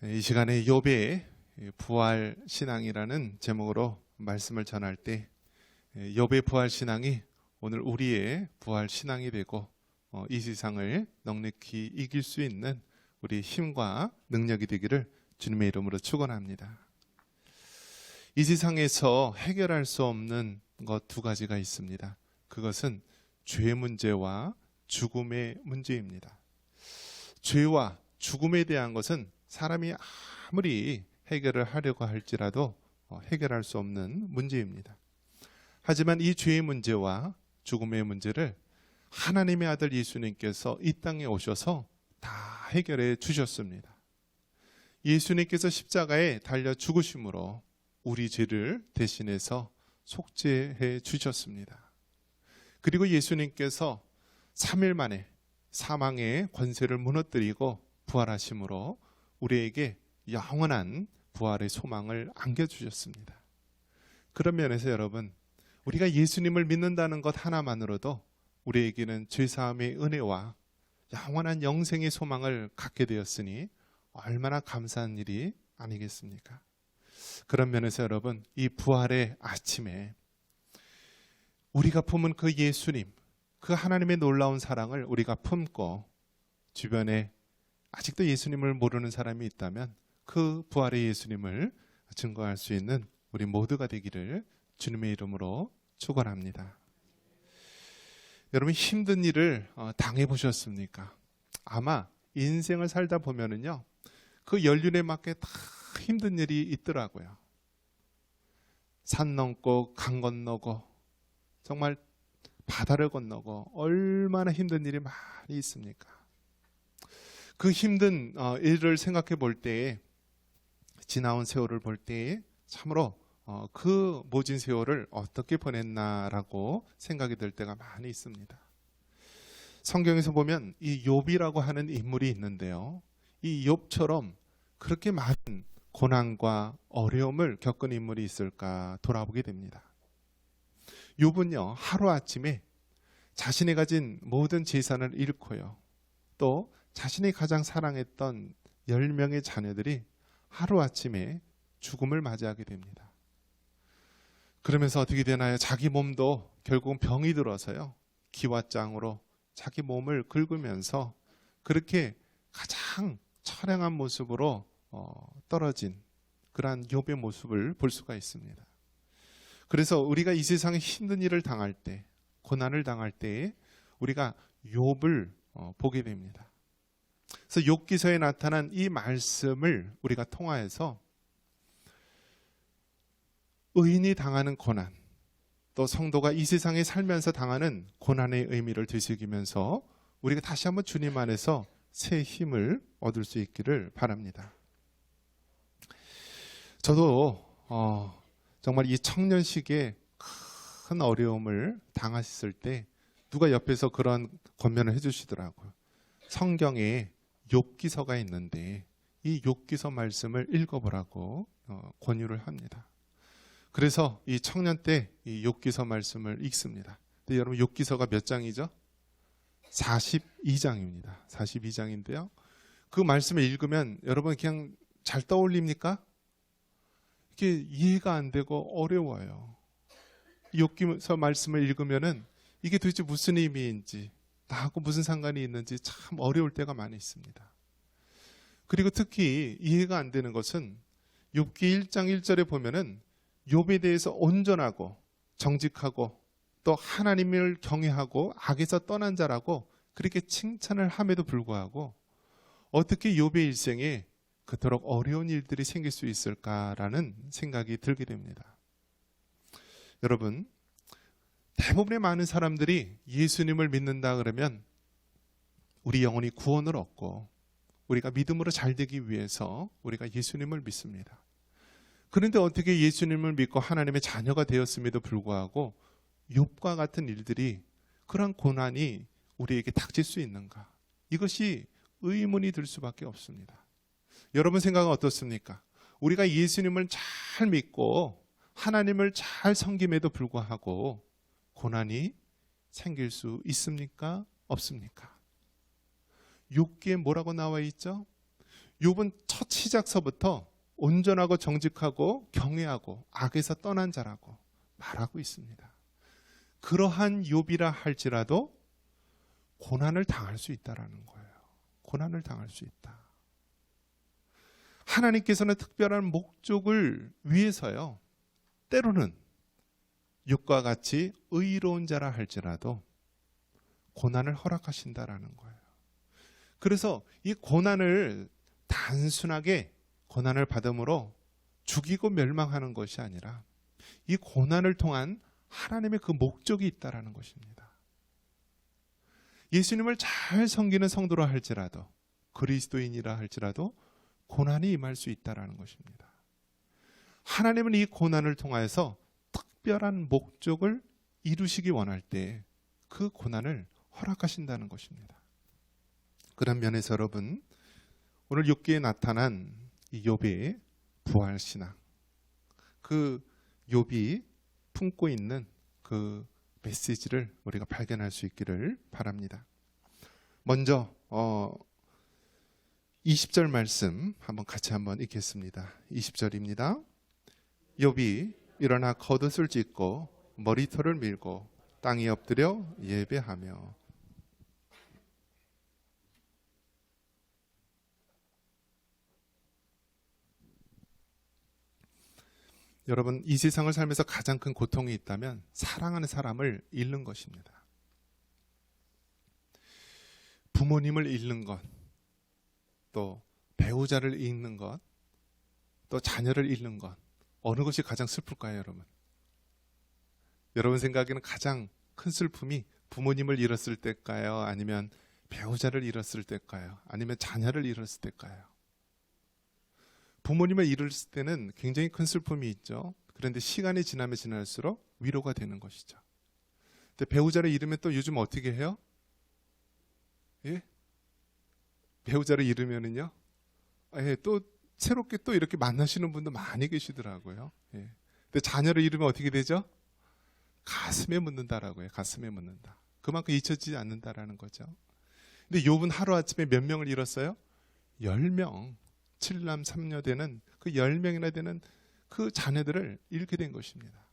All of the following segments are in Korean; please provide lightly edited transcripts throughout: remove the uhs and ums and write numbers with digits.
이 시간에 욥의 부활 신앙이라는 제목으로 말씀을 전할 때 욥의 부활 신앙이 오늘 우리의 부활 신앙이 되고 이 세상을 넉넉히 이길 수 있는 우리 힘과 능력이 되기를 주님의 이름으로 축원합니다. 이 세상에서 해결할 수 없는 것 두 가지가 있습니다. 그것은 죄 문제와 죽음의 문제입니다. 죄와 죽음에 대한 것은 사람이 아무리 해결을 하려고 할지라도 해결할 수 없는 문제입니다. 하지만 이 죄의 문제와 죽음의 문제를 하나님의 아들 예수님께서 이 땅에 오셔서 다 해결해 주셨습니다. 예수님께서 십자가에 달려 죽으심으로 우리 죄를 대신해서 속죄해 주셨습니다. 그리고 예수님께서 3일 만에 사망의 권세를 무너뜨리고 부활하심으로 우리에게 영원한 부활의 소망을 안겨주셨습니다. 그런 면에서 여러분, 우리가 예수님을 믿는다는 것 하나만으로도 우리에게는 죄사함의 은혜와 영원한 영생의 소망을 갖게 되었으니 얼마나 감사한 일이 아니겠습니까? 그런 면에서 여러분, 이 부활의 아침에 우리가 품은 그 예수님, 그 하나님의 놀라운 사랑을 우리가 품고 주변에 아직도 예수님을 모르는 사람이 있다면 그 부활의 예수님을 증거할 수 있는 우리 모두가 되기를 주님의 이름으로 축원합니다. 여러분, 힘든 일을 당해보셨습니까? 아마 인생을 살다 보면은요, 그 연륜에 맞게 다 힘든 일이 있더라고요. 산 넘고 강 건너고 정말 바다를 건너고 얼마나 힘든 일이 많이 있습니까? 그 힘든 일을 생각해 볼 때에, 지나온 세월을 볼 때에 참으로 그 모진 세월을 어떻게 보냈나라고 생각이 들 때가 많이 있습니다. 성경에서 보면 이 욥이라고 하는 인물이 있는데요, 이 욥처럼 그렇게 많은 고난과 어려움을 겪은 인물이 있을까 돌아보게 됩니다. 욥은요, 하루아침에 자신이 가진 모든 재산을 잃고요, 또 자신이 가장 사랑했던 10명의 자녀들이 하루아침에 죽음을 맞이하게 됩니다. 그러면서 어떻게 되나요? 자기 몸도 결국은 병이 들어서요, 기왓장으로 자기 몸을 긁으면서 그렇게 가장 처량한 모습으로 떨어진 그러한 욥의 모습을 볼 수가 있습니다. 그래서 우리가 이 세상에 힘든 일을 당할 때, 고난을 당할 때에 우리가 욥을 보게 됩니다. 그래서 욥기서에 나타난 이 말씀을 우리가 통하여서 의인이 당하는 고난, 또 성도가 이 세상에 살면서 당하는 고난의 의미를 되새기면서 우리가 다시 한번 주님 안에서 새 힘을 얻을 수 있기를 바랍니다. 저도 정말 이 청년시기에 큰 어려움을 당하셨을 때 누가 옆에서 그런 권면을 해주시더라고요. 성경에 욥기서가 있는데 이 욥기서 말씀을 읽어보라고 권유를 합니다. 그래서 이 청년 때 이 욥기서 말씀을 읽습니다. 근데 여러분, 욥기서가 몇 장이죠? 42장입니다. 42장인데요. 그 말씀을 읽으면 여러분 그냥 잘 떠올립니까? 이게 이해가 안 되고 어려워요. 욥기서 말씀을 읽으면은 이게 도대체 무슨 의미인지, 나하고 무슨 상관이 있는지 참 어려울 때가 많이 있습니다. 그리고 특히 이해가 안 되는 것은 욥기 1장 1절에 보면은 욥에 대해서 온전하고 정직하고 또 하나님을 경외하고 악에서 떠난 자라고 그렇게 칭찬을 함에도 불구하고 어떻게 욥의 일생에 그토록 어려운 일들이 생길 수 있을까라는 생각이 들게 됩니다. 여러분, 대부분의 많은 사람들이 예수님을 믿는다 그러면 우리 영혼이 구원을 얻고 우리가 믿음으로 잘 되기 위해서 우리가 예수님을 믿습니다. 그런데 어떻게 예수님을 믿고 하나님의 자녀가 되었음에도 불구하고 욥과 같은 일들이, 그런 고난이 우리에게 닥칠 수 있는가? 이것이 의문이 들 수밖에 없습니다. 여러분 생각은 어떻습니까? 우리가 예수님을 잘 믿고 하나님을 잘 섬김에도 불구하고 고난이 생길 수 있습니까? 없습니까? 욥기에 뭐라고 나와 있죠? 욥은 첫 시작서부터 온전하고 정직하고 경외하고 악에서 떠난 자라고 말하고 있습니다. 그러한 욥이라 할지라도 고난을 당할 수 있다라는 거예요. 고난을 당할 수 있다. 하나님께서는 특별한 목적을 위해서요, 때로는 욥과 같이 의로운 자라 할지라도 고난을 허락하신다라는 거예요. 그래서 이 고난을 단순하게 고난을 받음으로 죽이고 멸망하는 것이 아니라 이 고난을 통한 하나님의 그 목적이 있다라는 것입니다. 예수님을 잘 섬기는 성도라 할지라도, 그리스도인이라 할지라도 고난이 임할 수 있다라는 것입니다. 하나님은 이 고난을 통하여서 특별한 목적을 이루시기 원할 때 그 고난을 허락하신다는 것입니다. 그런 면에서 여러분, 오늘 욥기에 나타난 이 욥의 부활 신앙, 그 욥이 품고 있는 그 메시지를 우리가 발견할 수 있기를 바랍니다. 먼저 20절 말씀 같이 한번 읽겠습니다. 20절입니다. 욥이 일어나 겉옷을 찢고 머리털을 밀고 땅에 엎드려 예배하며. 여러분, 이 세상을 살면서 가장 큰 고통이 있다면 사랑하는 사람을 잃는 것입니다. 부모님을 잃는 것, 또 배우자를 잃는 것, 또 자녀를 잃는 것, 어느 것이 가장 슬플까요, 여러분? 여러분 생각에는 가장 큰 슬픔이 부모님을 잃었을 때일까요? 아니면 배우자를 잃었을 때일까요? 아니면 자녀를 잃었을 때일까요? 부모님을 잃었을 때는 굉장히 큰 슬픔이 있죠. 그런데 시간이 지나면 지날수록 위로가 되는 것이죠. 근데 배우자를 잃으면 또 요즘 어떻게 해요? 예? 배우자를 잃으면은요, 또 새롭게 또 이렇게 만나시는 분도 많이 계시더라고요. 예. 근데 자녀를 잃으면 어떻게 되죠? 가슴에 묻는다라고요. 가슴에 묻는다. 그만큼 잊혀지지 않는다라는 거죠. 근데 욥은 하루아침에 몇 명을 잃었어요? 10명. 7남 3녀 되는 그 10명이나 되는 그 자녀들을 잃게 된 것입니다.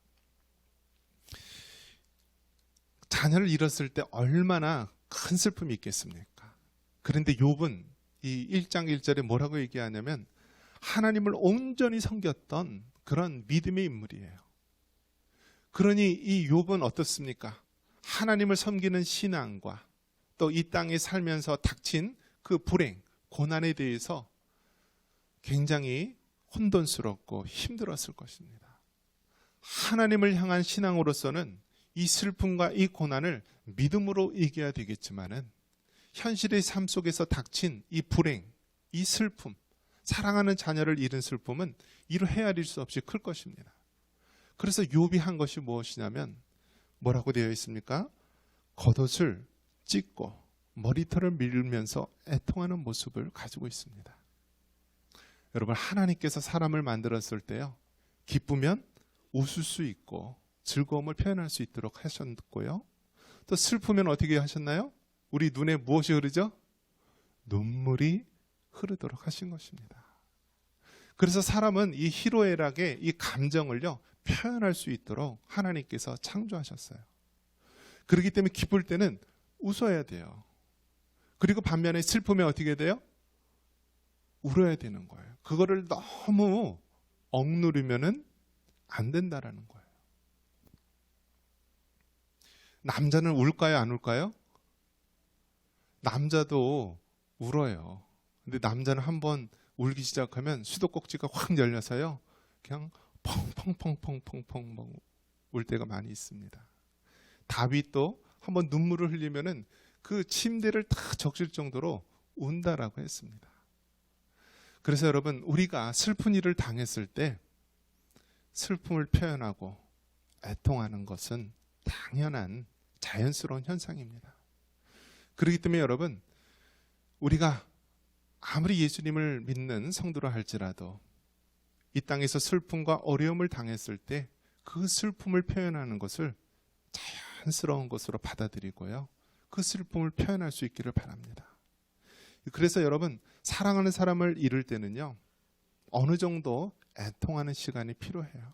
자녀를 잃었을 때 얼마나 큰 슬픔이 있겠습니까? 그런데 욥은 이 1장 1절에 뭐라고 얘기하냐면 하나님을 온전히 섬겼던 그런 믿음의 인물이에요. 그러니 이 욥은 어떻습니까? 하나님을 섬기는 신앙과 또 이 땅에 살면서 닥친 그 불행, 고난에 대해서 굉장히 혼돈스럽고 힘들었을 것입니다. 하나님을 향한 신앙으로서는 이 슬픔과 이 고난을 믿음으로 이겨야 되겠지만은 현실의 삶 속에서 닥친 이 불행, 이 슬픔, 사랑하는 자녀를 잃은 슬픔은 이루 헤아릴 수 없이 클 것입니다. 그래서 욥이 한 것이 무엇이냐면 뭐라고 되어 있습니까? 겉옷을 찢고 머리털을 밀면서 애통하는 모습을 가지고 있습니다. 여러분, 하나님께서 사람을 만들었을 때요, 기쁘면 웃을 수 있고 즐거움을 표현할 수 있도록 하셨고요, 또 슬프면 어떻게 하셨나요? 우리 눈에 무엇이 흐르죠? 눈물이 흐르도록 하신 것입니다. 그래서 사람은 이 희로애락의 이 감정을요 표현할 수 있도록 하나님께서 창조하셨어요. 그렇기 때문에 기쁠 때는 웃어야 돼요. 그리고 반면에 슬프면 어떻게 돼요? 울어야 되는 거예요. 그거를 너무 억누르면은 안 된다라는 거예요. 남자는 울까요, 안 울까요? 남자도 울어요. 근데 남자는 한번 울기 시작하면 수도꼭지가 확 열려서요, 그냥 펑펑펑펑펑펑 울 때가 많이 있습니다. 다윗도 한번 눈물을 흘리면은 그 침대를 다 적실 정도로 운다라고 했습니다. 그래서 여러분, 우리가 슬픈 일을 당했을 때 슬픔을 표현하고 애통하는 것은 당연한 자연스러운 현상입니다. 그렇기 때문에 여러분, 우리가 아무리 예수님을 믿는 성도라 할지라도 이 땅에서 슬픔과 어려움을 당했을 때 그 슬픔을 표현하는 것을 자연스러운 것으로 받아들이고요, 그 슬픔을 표현할 수 있기를 바랍니다. 그래서 여러분, 사랑하는 사람을 잃을 때는요, 어느 정도 애통하는 시간이 필요해요.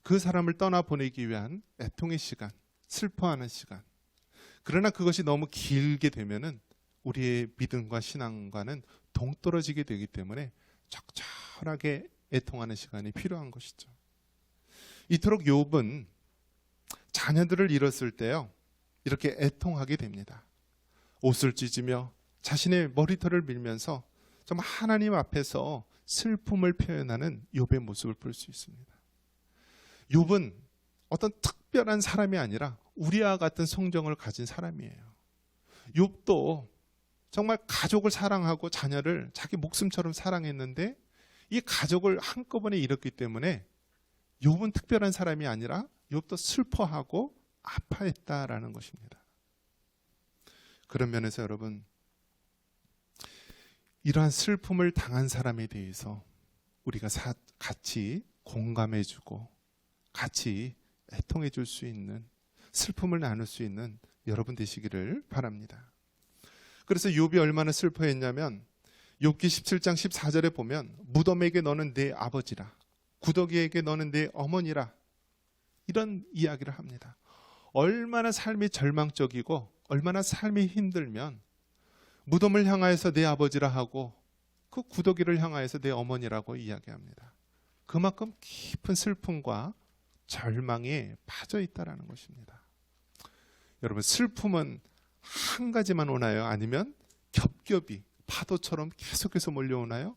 그 사람을 떠나보내기 위한 애통의 시간, 슬퍼하는 시간. 그러나 그것이 너무 길게 되면은 우리의 믿음과 신앙과는 동떨어지게 되기 때문에 적절하게 애통하는 시간이 필요한 것이죠. 이토록 욥은 자녀들을 잃었을 때요, 이렇게 애통하게 됩니다. 옷을 찢으며 자신의 머리털을 밀면서 정말 하나님 앞에서 슬픔을 표현하는 욥의 모습을 볼 수 있습니다. 욥은 어떤 특별한 사람이 아니라 우리와 같은 성정을 가진 사람이에요. 욥도 정말 가족을 사랑하고 자녀를 자기 목숨처럼 사랑했는데 이 가족을 한꺼번에 잃었기 때문에 욥은 특별한 사람이 아니라 욥도 슬퍼하고 아파했다라는 것입니다. 그런 면에서 여러분, 이러한 슬픔을 당한 사람에 대해서 우리가 같이 공감해주고 같이 애통해 줄 수 있는, 슬픔을 나눌 수 있는 여러분 되시기를 바랍니다. 그래서 욥이 얼마나 슬퍼했냐면 욥기 17장 14절에 보면 무덤에게 너는 내 아버지라, 구더기에게 너는 내 어머니라, 이런 이야기를 합니다. 얼마나 삶이 절망적이고 얼마나 삶이 힘들면 무덤을 향하여서 내 아버지라 하고 그 구더기를 향하여서 내 어머니라고 이야기합니다. 그만큼 깊은 슬픔과 절망에 빠져 있다라는 것입니다. 여러분, 슬픔은 한 가지만 오나요? 아니면 겹겹이 파도처럼 계속해서 몰려오나요?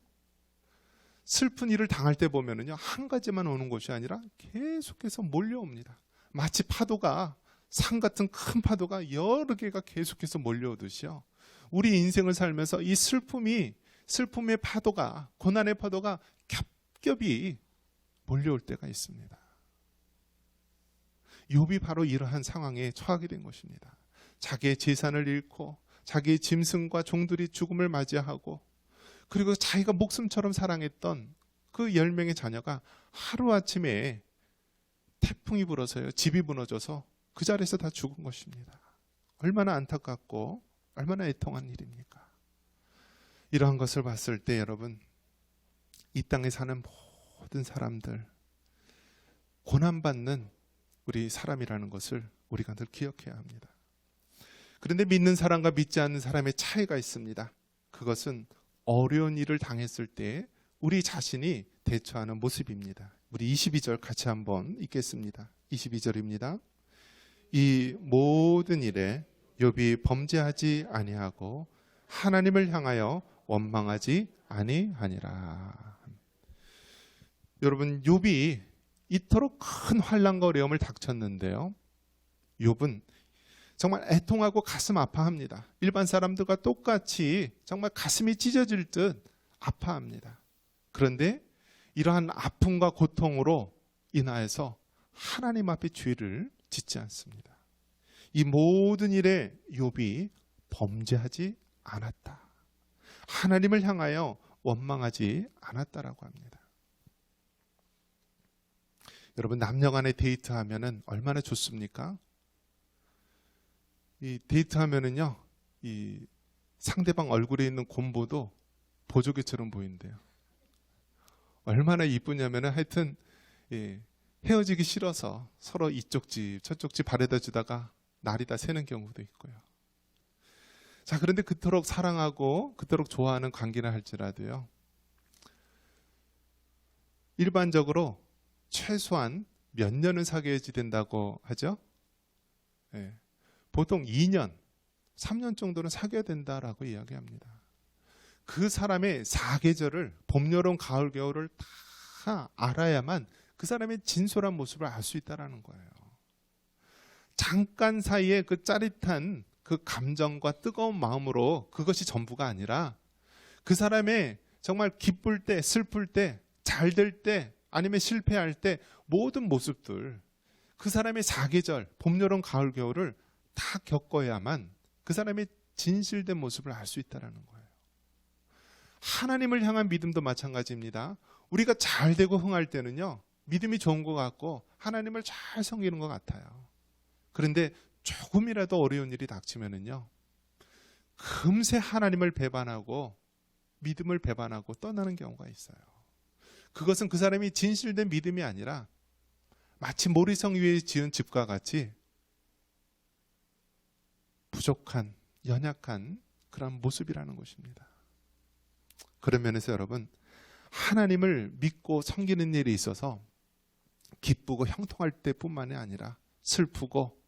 슬픈 일을 당할 때 보면은요, 한 가지만 오는 것이 아니라 계속해서 몰려옵니다. 마치 파도가, 산 같은 큰 파도가 여러 개가 계속해서 몰려오듯이요, 우리 인생을 살면서 이 슬픔의 파도가, 고난의 파도가 겹겹이 몰려올 때가 있습니다. 욥이 바로 이러한 상황에 처하게 된 것입니다. 자기의 재산을 잃고 자기의 짐승과 종들이 죽음을 맞이하고, 그리고 자기가 목숨처럼 사랑했던 그 10명의 자녀가 하루아침에 태풍이 불어서요, 집이 무너져서 그 자리에서 다 죽은 것입니다. 얼마나 안타깝고 얼마나 애통한 일입니까? 이러한 것을 봤을 때 여러분, 이 땅에 사는 모든 사람들, 고난받는 우리 사람이라는 것을 우리가 늘 기억해야 합니다. 그런데 믿는 사람과 믿지 않는 사람의 차이가 있습니다. 그것은 어려운 일을 당했을 때 우리 자신이 대처하는 모습입니다. 우리 22절 같이 한번 읽겠습니다. 22절입니다. 이 모든 일에 욥이 범죄하지 아니하고 하나님을 향하여 원망하지 아니하니라. 여러분, 욥이 이토록 큰 환난과 어려움을 닥쳤는데요, 욥은 정말 애통하고 가슴 아파합니다. 일반 사람들과 똑같이 정말 가슴이 찢어질 듯 아파합니다. 그런데 이러한 아픔과 고통으로 인하여서 하나님 앞에 죄를 짓지 않습니다. 이 모든 일에 욥이 범죄하지 않았다, 하나님을 향하여 원망하지 않았다라고 합니다. 여러분, 남녀간에 데이트하면은 얼마나 좋습니까? 이 데이트하면은요, 이 상대방 얼굴에 있는 곰보도 보조개처럼 보인대요. 얼마나 이쁘냐면은 하여튼 헤어지기 싫어서 서로 이쪽 집 저쪽 집 바래다 주다가 날이 다 새는 경우도 있고요. 자, 그런데 그토록 사랑하고 그토록 좋아하는 관계라 할지라도요, 일반적으로 최소한 몇 년은 사귀어야지 된다고 하죠. 보통 2년, 3년 정도는 사귀어야 된다라고 이야기합니다. 그 사람의 사계절을, 봄, 여름, 가을, 겨울을 다 알아야만 그 사람의 진솔한 모습을 알 수 있다는 거예요. 잠깐 사이에 그 짜릿한 그 감정과 뜨거운 마음으로 그것이 전부가 아니라 그 사람의 정말 기쁠 때, 슬플 때, 잘 될 때, 아니면 실패할 때 모든 모습들, 그 사람의 사계절, 봄, 여름, 가을, 겨울을 다 겪어야만 그 사람의 진실된 모습을 알 수 있다는 거예요. 하나님을 향한 믿음도 마찬가지입니다. 우리가 잘 되고 흥할 때는요, 믿음이 좋은 것 같고 하나님을 잘 섬기는 것 같아요. 그런데 조금이라도 어려운 일이 닥치면은요, 금세 하나님을 배반하고 믿음을 배반하고 떠나는 경우가 있어요. 그것은 그 사람이 진실된 믿음이 아니라 마치 모리성 위에 지은 집과 같이 부족한, 연약한 그런 모습이라는 것입니다. 그런 면에서 여러분, 하나님을 믿고 섬기는 일이 있어서 기쁘고 형통할 때뿐만이 아니라 슬프고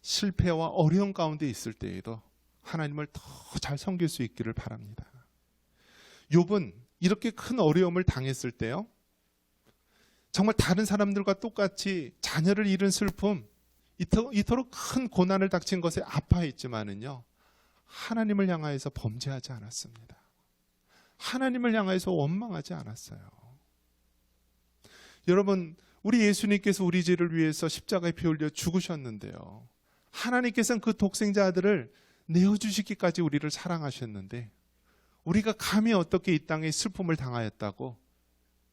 실패와 어려운 가운데 있을 때에도 하나님을 더 잘 섬길 수 있기를 바랍니다. 욥은 이렇게 큰 어려움을 당했을 때요, 정말 다른 사람들과 똑같이 자녀를 잃은 슬픔, 이토록 큰 고난을 닥친 것에 아파했지만은요, 하나님을 향하여서 범죄하지 않았습니다. 하나님을 향하여서 원망하지 않았어요. 여러분, 우리 예수님께서 우리 죄를 위해서 십자가에 피 흘려 죽으셨는데요, 하나님께서는 그 독생자 아들을 내어주시기까지 우리를 사랑하셨는데, 우리가 감히 어떻게 이 땅에 슬픔을 당하였다고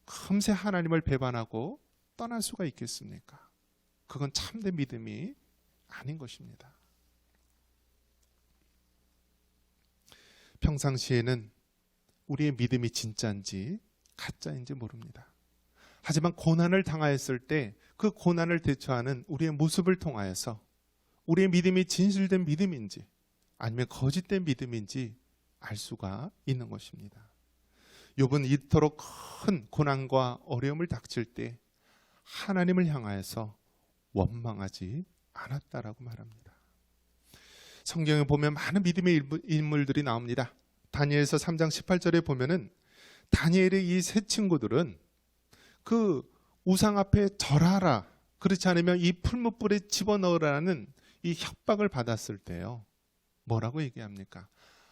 금세 하나님을 배반하고 떠날 수가 있겠습니까? 그건 참된 믿음이 아닌 것입니다. 평상시에는 우리의 믿음이 진짜인지 가짜인지 모릅니다. 하지만 고난을 당하였을 때 그 고난을 대처하는 우리의 모습을 통하여서 우리의 믿음이 진실된 믿음인지 아니면 거짓된 믿음인지 알 수가 있는 것입니다. 욥은 이토록 큰 고난과 어려움을 닥칠 때 하나님을 향하여서 원망하지 않았다라고 말합니다. 성경에 보면 많은 믿음의 인물들이 나옵니다. 다니엘서 3장 18절에 보면은 다니엘의 이 세 친구들은 그 우상 앞에 절하라, 그렇지 않으면 이 풀무불에 집어넣으라는 이 협박을 받았을 때요, 뭐라고 얘기합니까?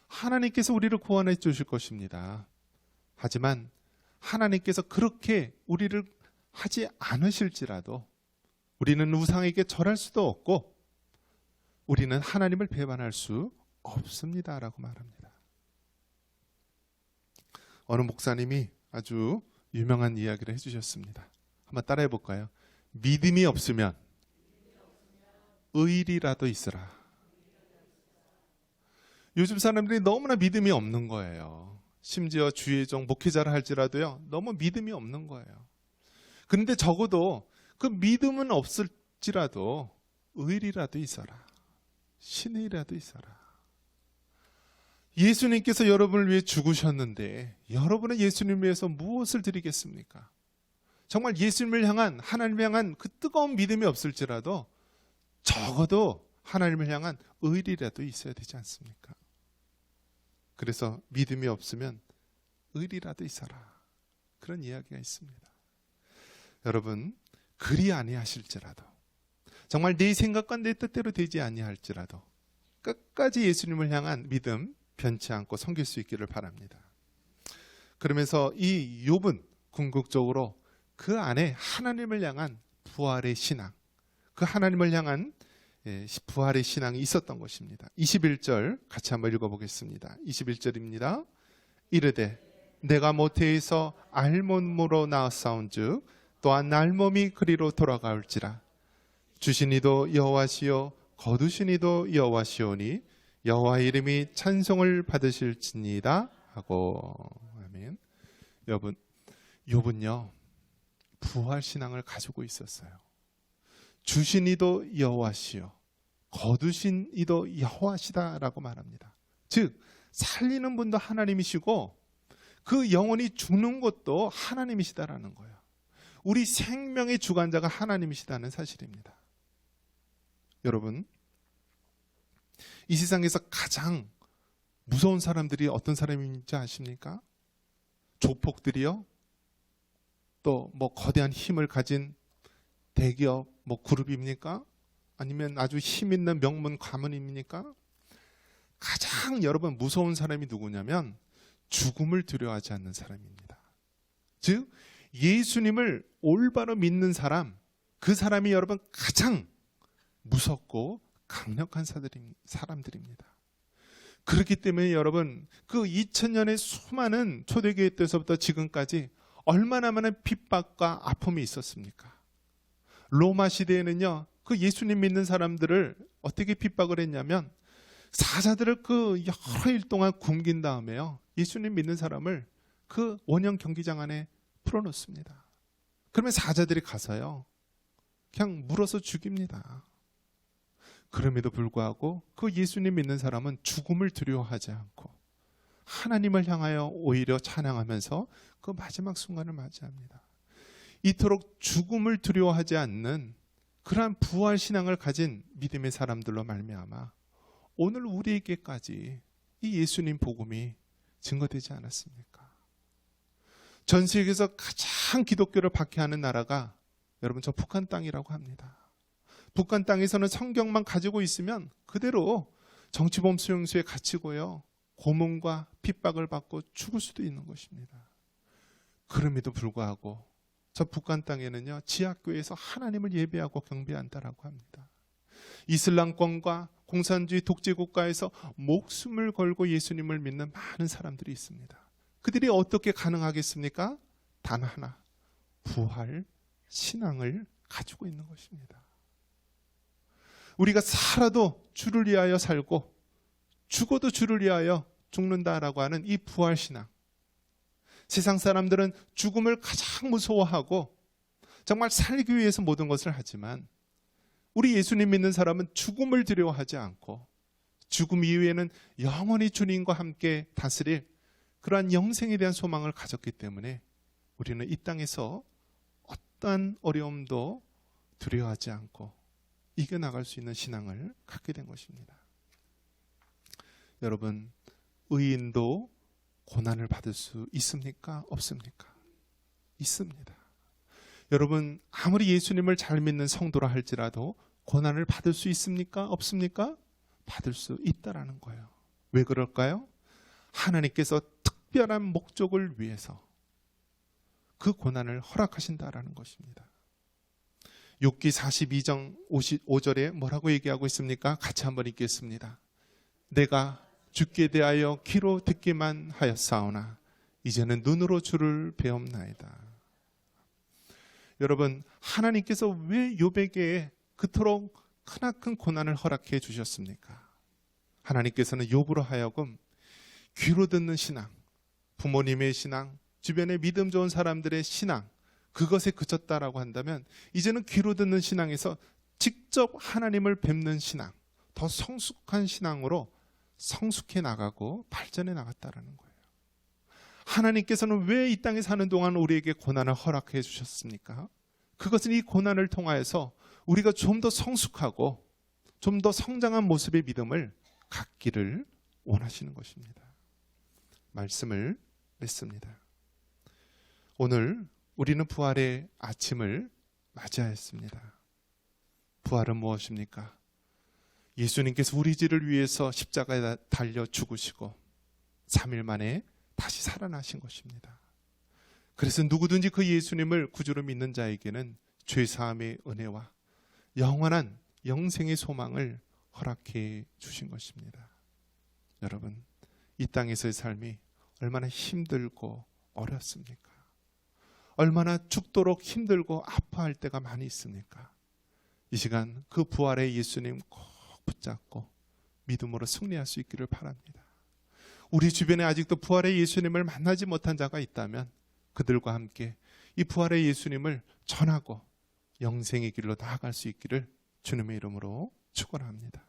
하나님께서 우리를 구원해 주실 것입니다. 하지만 하나님께서 그렇게 우리를 하지 않으실지라도 우리는 우상에게 절할 수도 없고 우리는 하나님을 배반할 수 없습니다라고 말합니다. 어느 목사님이 아주 유명한 이야기를 해주셨습니다. 한번 따라해 볼까요? 믿음이 없으면 의리라도 있으라. 요즘 사람들이 너무나 믿음이 없는 거예요. 심지어 주의종 목회자를 할지라도요, 너무 믿음이 없는 거예요. 그런데 적어도 그 믿음은 없을지라도 의리라도 있어라. 신의라도 있어라. 예수님께서 여러분을 위해 죽으셨는데 여러분은 예수님을 위해서 무엇을 드리겠습니까? 정말 예수님을 향한, 하나님을 향한 그 뜨거운 믿음이 없을지라도 적어도 하나님을 향한 의리라도 있어야 되지 않습니까? 그래서 믿음이 없으면 의리라도 있어라, 그런 이야기가 있습니다. 여러분, 그리 아니하실지라도, 정말 내 생각과 내 뜻대로 되지 아니할지라도 끝까지 예수님을 향한 믿음 변치 않고 섬길 수 있기를 바랍니다. 그러면서 이 욥은 궁극적으로 그 안에 하나님을 향한 부활의 신앙, 그 하나님을 향한 부활의 신앙이 있었던 것입니다. 21절 같이 한번 읽어보겠습니다. 21절입니다. 이르되 내가 모태에서 알몸으로 나았사온즉 또한 알몸이 그리로 돌아가올지라. 주신 이도 여호와시요 거두신 이도 여호와시오니 여호와의 이름이 찬송을 받으실지니이다 하고. 아멘. 여러분, 욥은요 부활 신앙을 가지고 있었어요. 주신 이도 여호와시요 거두신 이도 여호와시다라고 말합니다. 즉 살리는 분도 하나님이시고 그 영혼이 죽는 것도 하나님이시다라는 거예요. 우리 생명의 주관자가 하나님이시다는 사실입니다. 여러분, 이 세상에서 가장 무서운 사람들이 어떤 사람인지 아십니까? 조폭들이요? 또 뭐 거대한 힘을 가진 대기업 그룹입니까? 아니면 아주 힘 있는 명문 가문입니까? 가장 여러분 무서운 사람이 누구냐면 죽음을 두려워하지 않는 사람입니다. 즉 예수님을 올바로 믿는 사람, 그 사람이 여러분 가장 무섭고 강력한 사람들입니다. 그렇기 때문에 여러분 그 2000년의 수많은 초대교회 때서부터 지금까지 얼마나 많은 핍박과 아픔이 있었습니까? 로마 시대에는요 그 예수님 믿는 사람들을 어떻게 핍박을 했냐면 사자들을 그 여러 일 동안 굶긴 다음에요, 예수님 믿는 사람을 그 원형 경기장 안에 풀어놓습니다. 그러면 사자들이 가서요, 그냥 물어서 죽입니다. 그럼에도 불구하고 그 예수님 믿는 사람은 죽음을 두려워하지 않고 하나님을 향하여 오히려 찬양하면서 그 마지막 순간을 맞이합니다. 이토록 죽음을 두려워하지 않는 그러한 부활 신앙을 가진 믿음의 사람들로 말미암아 오늘 우리에게까지 이 예수님 복음이 증거되지 않았습니까? 전 세계에서 가장 기독교를 박해하는 나라가 여러분 저 북한 땅이라고 합니다. 북한 땅에서는 성경만 가지고 있으면 그대로 정치범 수용소에 갇히고요, 고문과 핍박을 받고 죽을 수도 있는 것입니다. 그럼에도 불구하고 저 북한 땅에는요, 지하교회에서 하나님을 예배하고 경배한다라고 합니다. 이슬람권과 공산주의 독재 국가에서 목숨을 걸고 예수님을 믿는 많은 사람들이 있습니다. 그들이 어떻게 가능하겠습니까? 단 하나, 부활 신앙을 가지고 있는 것입니다. 우리가 살아도 주를 위하여 살고 죽어도 주를 위하여 죽는다라고 하는 이 부활 신앙. 세상 사람들은 죽음을 가장 무서워하고 정말 살기 위해서 모든 것을 하지만 우리 예수님 믿는 사람은 죽음을 두려워하지 않고 죽음 이후에는 영원히 주님과 함께 다스릴 그러한 영생에 대한 소망을 가졌기 때문에 우리는 이 땅에서 어떠한 어려움도 두려워하지 않고 이겨나갈 수 있는 신앙을 갖게 된 것입니다. 여러분, 의인도 고난을 받을 수 있습니까? 없습니까? 있습니다. 여러분, 아무리 예수님을 잘 믿는 성도라 할지라도 고난을 받을 수 있습니까? 없습니까? 받을 수 있다라는 거예요. 왜 그럴까요? 하나님께서 특별한 목적을 위해서 그 고난을 허락하신다라는 것입니다. 욥기 42장 55절에 뭐라고 얘기하고 있습니까? 같이 한번 읽겠습니다. 내가 주께 대하여 귀로 듣기만 하였사오나 이제는 눈으로 주를 배움나이다. 여러분, 하나님께서 왜 욥에게 그토록 크나큰 고난을 허락해 주셨습니까? 하나님께서는 욥으로 하여금 귀로 듣는 신앙, 부모님의 신앙, 주변의 믿음 좋은 사람들의 신앙, 그것에 그쳤다라고 한다면 이제는 귀로 듣는 신앙에서 직접 하나님을 뵙는 신앙, 더 성숙한 신앙으로 성숙해 나가고 발전해 나갔다라는 거예요. 하나님께서는 왜 이 땅에 사는 동안 우리에게 고난을 허락해 주셨습니까? 그것은 이 고난을 통하여서 우리가 좀 더 성숙하고 좀 더 성장한 모습의 믿음을 갖기를 원하시는 것입니다. 말씀을 맺습니다. 오늘 우리는 부활의 아침을 맞이하였습니다. 부활은 무엇입니까? 예수님께서 우리 죄를 위해서 십자가에 달려 죽으시고 3일 만에 다시 살아나신 것입니다. 그래서 누구든지 그 예수님을 구주로 믿는 자에게는 죄사함의 은혜와 영원한 영생의 소망을 허락해 주신 것입니다. 여러분, 이 땅에서의 삶이 얼마나 힘들고 어렵습니까? 얼마나 죽도록 힘들고 아파할 때가 많이 있습니까? 이 시간 그 부활의 예수님 꼭 붙잡고 믿음으로 승리할 수 있기를 바랍니다. 우리 주변에 아직도 부활의 예수님을 만나지 못한 자가 있다면 그들과 함께 이 부활의 예수님을 전하고 영생의 길로 나아갈 수 있기를 주님의 이름으로 축원합니다.